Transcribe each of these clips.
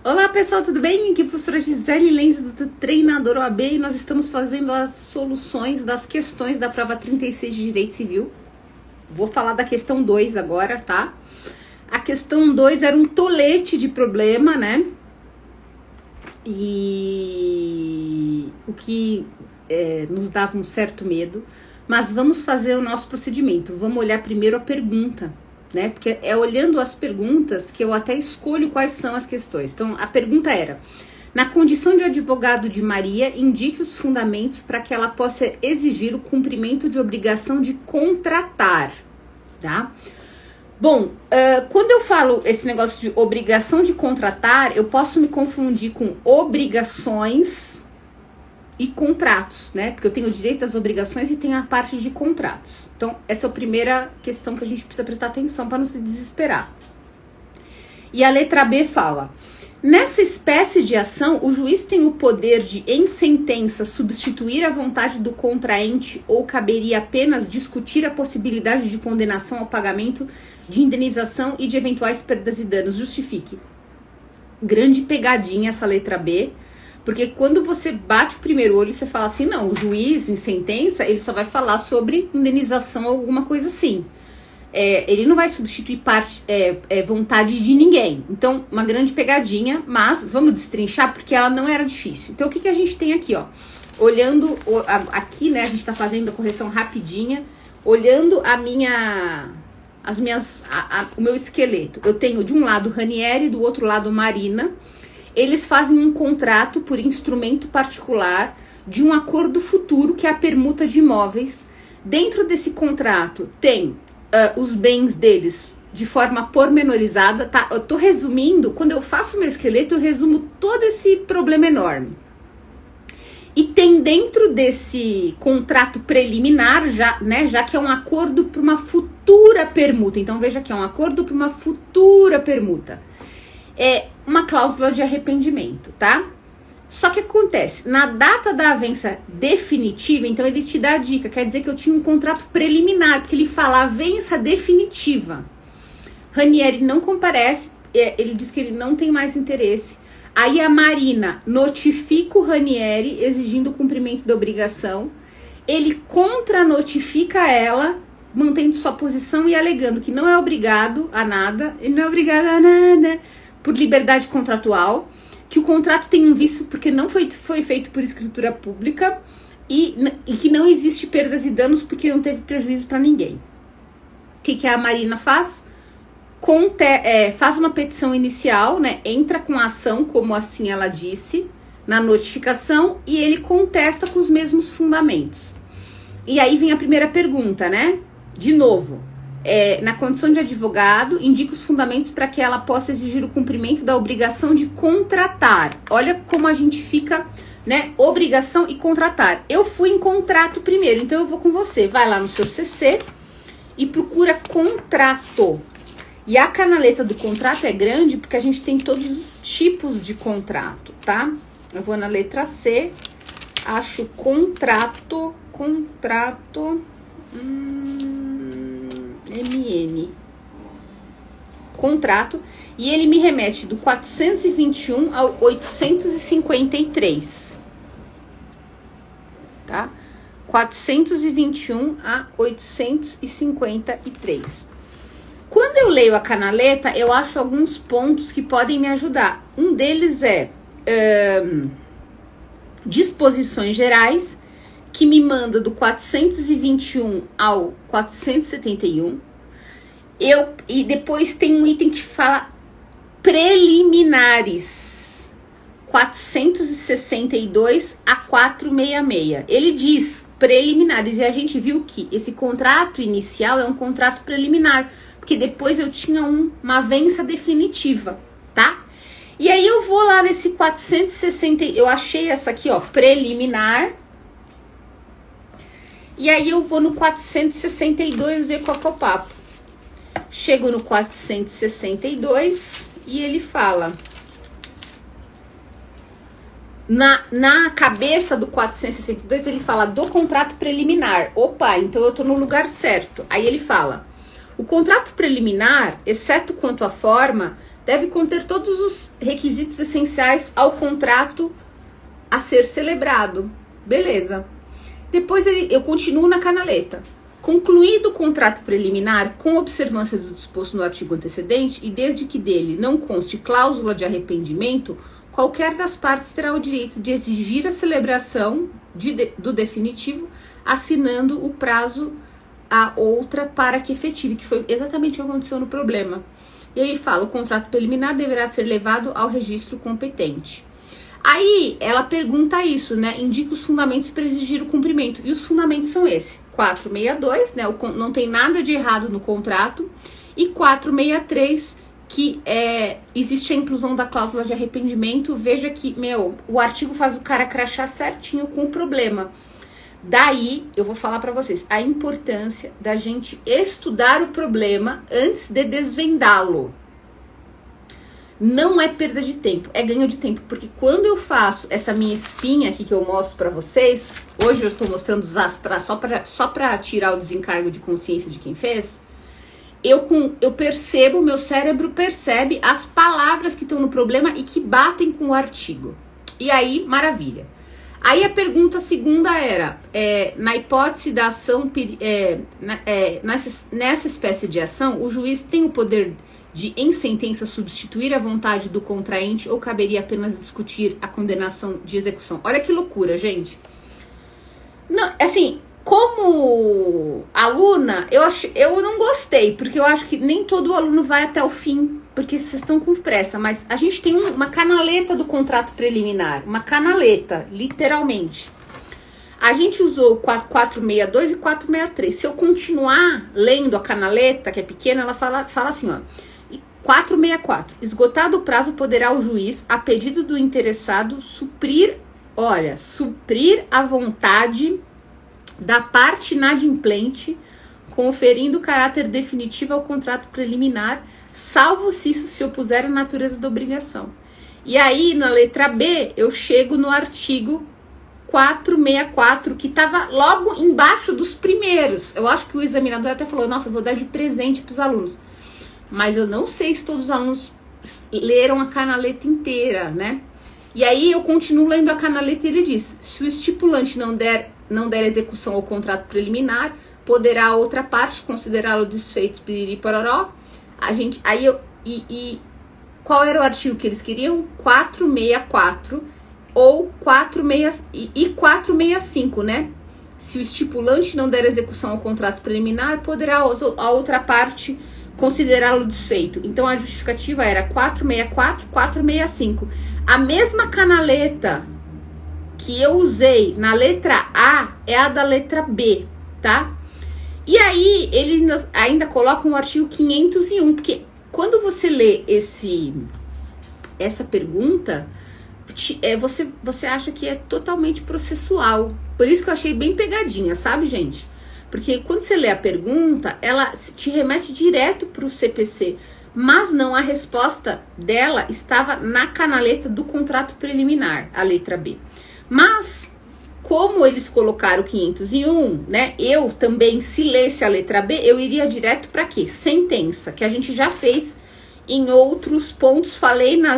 Olá pessoal, tudo bem? Aqui é a professora Gisele Lenz do Treinador OAB e nós estamos fazendo as soluções das questões da prova 36 de Direito Civil. Vou falar da questão 2 agora, tá? A questão 2 era um tolete de problema, né? E o que nos dava um certo medo. Mas vamos fazer o nosso procedimento. Vamos olhar primeiro a pergunta, né? Porque é olhando as perguntas que eu até escolho quais são as questões. Então, a pergunta era: na condição de advogado de Maria, indique os fundamentos para que ela possa exigir o cumprimento de obrigação de contratar, tá? Bom, quando eu falo esse negócio de obrigação de contratar, eu posso me confundir com obrigações e contratos, né? Porque eu tenho o direito às obrigações e tenho a parte de contratos. Então, essa é a primeira questão que a gente precisa prestar atenção para não se desesperar. E a letra B fala: nessa espécie de ação, o juiz tem o poder de, em sentença, substituir a vontade do contraente ou caberia apenas discutir a possibilidade de condenação ao pagamento de indenização e de eventuais perdas e danos. Justifique. Grande pegadinha essa letra B. Porque quando você bate o primeiro olho, você fala assim, não, o juiz em sentença, ele só vai falar sobre indenização ou alguma coisa assim. Ele não vai substituir vontade de ninguém. Então, uma grande pegadinha, mas vamos destrinchar porque ela não era difícil. Então, o que a gente tem aqui, ó? Olhando, aqui, né, a gente tá fazendo a correção rapidinha, olhando o meu esqueleto. Eu tenho de um lado Ranieri, do outro lado Marina. Eles fazem um contrato por instrumento particular de um acordo futuro, que é a permuta de imóveis. Dentro desse contrato tem os bens deles de forma pormenorizada, tá? Eu tô resumindo, quando eu faço o meu esqueleto, eu resumo todo esse problema enorme. E tem dentro desse contrato preliminar, já que é um acordo para uma futura permuta. Então veja que é um acordo para uma futura permuta. É uma cláusula de arrependimento, tá? Só que acontece, na data da avença definitiva, então ele te dá a dica, quer dizer que eu tinha um contrato preliminar, porque ele fala avença definitiva. Ranieri não comparece, ele diz que ele não tem mais interesse. Aí a Marina notifica o Ranieri exigindo o cumprimento da obrigação. Ele contra-notifica ela, mantendo sua posição e alegando que não é obrigado a nada, ele não é obrigado a nada, por liberdade contratual, que o contrato tem um vício porque não foi feito por escritura pública e que não existe perdas e danos porque não teve prejuízo para ninguém. O que a Marina faz? Faz uma petição inicial, né? Entra com a ação, como assim ela disse, na notificação, e ele contesta com os mesmos fundamentos. E aí vem a primeira pergunta, né? De novo. Na condição de advogado, indica os fundamentos para que ela possa exigir o cumprimento da obrigação de contratar. Olha como a gente fica, né? Obrigação e contratar. Eu fui em contrato primeiro, então eu vou com você. Vai lá no seu CC e procura contrato. E a canaleta do contrato é grande porque a gente tem todos os tipos de contrato, tá? Eu vou na letra C, acho contrato, MN, contrato, e ele me remete do 421 ao 853, tá? 421 a 853. Quando eu leio a canaleta, eu acho alguns pontos que podem me ajudar. Um deles é disposições gerais, que me manda do 421 ao 471. E depois tem um item que fala preliminares, 462 a 466. Ele diz preliminares, e a gente viu que esse contrato inicial é um contrato preliminar, porque depois eu tinha uma avença definitiva, tá? E aí eu vou lá nesse 460, eu achei essa aqui, ó, preliminar. E aí eu vou no 462 ver qual que é o papo. Chego no 462 e ele fala... Na cabeça do 462 ele fala do contrato preliminar. Opa, então eu tô no lugar certo. Aí ele fala: o contrato preliminar, exceto quanto à forma, deve conter todos os requisitos essenciais ao contrato a ser celebrado. Beleza. Depois eu continuo na canaleta. Concluído o contrato preliminar com observância do disposto no artigo antecedente e desde que dele não conste cláusula de arrependimento, qualquer das partes terá o direito de exigir a celebração do definitivo, assinando o prazo a outra para que efetive, que foi exatamente o que aconteceu no problema. E aí fala, o contrato preliminar deverá ser levado ao registro competente. Aí ela pergunta isso, né? Indica os fundamentos para exigir o cumprimento. E os fundamentos são esse: 462, né? Não tem nada de errado no contrato. E 463, que existe a inclusão da cláusula de arrependimento. Veja que, o artigo faz o cara crachar certinho com o problema. Daí, eu vou falar para vocês a importância da gente estudar o problema antes de desvendá-lo. Não é perda de tempo, é ganho de tempo. Porque quando eu faço essa minha espinha aqui que eu mostro pra vocês, hoje eu estou mostrando os astrais só pra tirar o desencargo de consciência de quem fez, eu percebo, meu cérebro percebe as palavras que estão no problema e que batem com o artigo. E aí, maravilha. Aí a segunda era, na hipótese da ação, nessa espécie de ação, o juiz tem o poder de, em sentença, substituir a vontade do contraente ou caberia apenas discutir a condenação de execução? Olha que loucura, gente. Não, assim, como aluna, eu não gostei, porque eu acho que nem todo aluno vai até o fim, porque vocês estão com pressa, mas a gente tem uma canaleta do contrato preliminar, uma canaleta, literalmente. A gente usou 462 e 463. Se eu continuar lendo a canaleta, que é pequena, ela fala assim, ó. 464. Esgotado o prazo, poderá o juiz, a pedido do interessado, suprir a vontade da parte inadimplente, conferindo caráter definitivo ao contrato preliminar, salvo se isso se opuser à natureza da obrigação. E aí, na letra B, eu chego no artigo 464, que estava logo embaixo dos primeiros. Eu acho que o examinador até falou, nossa, eu vou dar de presente para os alunos. Mas eu não sei se todos os alunos leram a canaleta inteira, né? E aí eu continuo lendo a canaleta e ele diz, se o estipulante não der execução ao contrato preliminar, poderá a outra parte considerá-lo desfeito, piriri, pororó. Qual era o artigo que eles queriam? 464 ou 465, né? Se o estipulante não der execução ao contrato preliminar, poderá a outra parte considerá-lo desfeito. Então a justificativa era 464, 465. A mesma canaleta que eu usei na letra A é a da letra B, tá? E aí ele ainda coloca um artigo 501, porque quando você lê essa pergunta, você acha que é totalmente processual. Por isso que eu achei bem pegadinha, sabe, gente? Porque quando você lê a pergunta, ela te remete direto para o CPC. Mas não, a resposta dela estava na canaleta do contrato preliminar, a letra B. Mas, como eles colocaram 501, né? Eu também, se lesse a letra B, eu iria direto para quê? Sentença, que a gente já fez em outros pontos. Falei na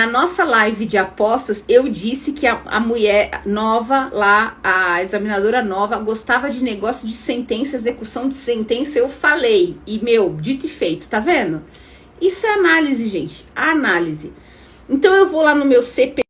nossa live de apostas, eu disse que a mulher nova lá, a examinadora nova, gostava de negócio de sentença, execução de sentença. Eu falei, e dito e feito, tá vendo? Isso é análise, gente, análise. Então eu vou lá no meu CPC